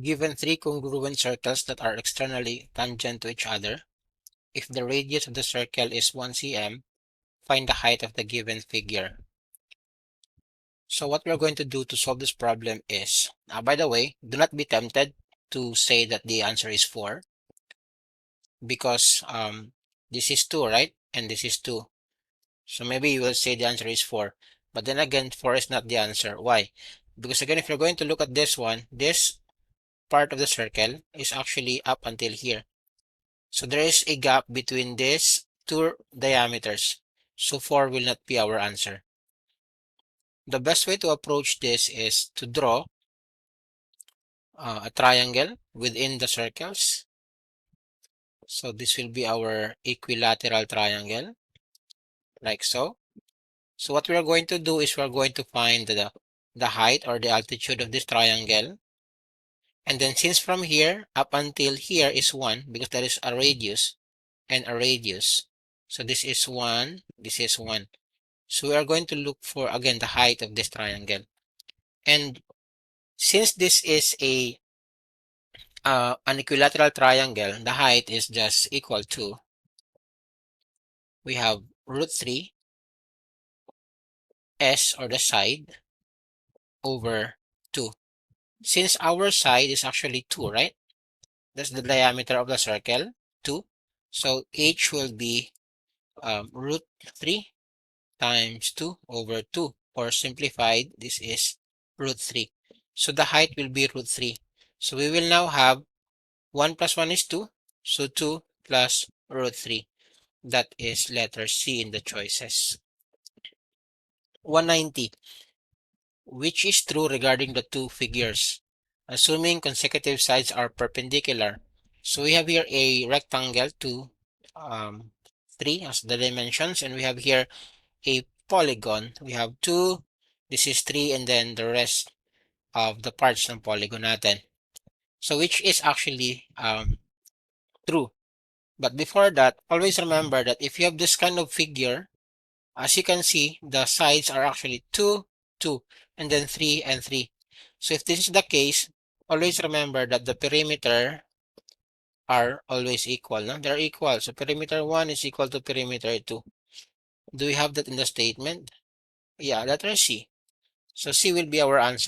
Given three congruent circles that are externally tangent to each other, if the radius of the circle is 1 cm, find the height of the given figure. So what we're going to do to solve this problem is, by the way, do not be tempted to say that the answer is 4, because this is 2, right? And this is 2. So maybe you will say the answer is 4. But then again, 4 is not the answer. Why? Because again, if you're going to look at this one, this part of the circle is actually up until here. So there is a gap between these two diameters. So 4 will not be our answer. The best way to approach this is to draw a triangle within the circles. So this will be our equilateral triangle, like so. So what we are going to do is we're going to find the height or the altitude of this triangle. And then since from here up until here is 1, because that is a radius and a radius. So this is 1, this is 1. So we are going to look for, again, the height of this triangle. And since this is an equilateral triangle, the height is just equal to, we have root 3 s, or the side, over 2. Since our side is actually 2, right? That's the diameter of the circle, 2. So h will be root 3 times 2 over 2, or simplified, this is root 3. So the height will be root 3. So we will now have 1 plus 1 is 2, so 2 plus root 3. That is letter C in the choices. 190. Which is true regarding the two figures, assuming consecutive sides are perpendicular? So we have here a rectangle, 2, 3 as the dimensions, and we have here a polygon. We have 2, this is 3, and then the rest of the parts ng polygon natin. So which is actually true. But before that, always remember that if you have this kind of figure, as you can see, the sides are actually 2, 2, and then 3 and 3. So if this is the case, always remember that the perimeter are always equal. No? They're equal. So perimeter 1 is equal to perimeter 2. Do we have that in the statement? Yeah, letter C. So C will be our answer.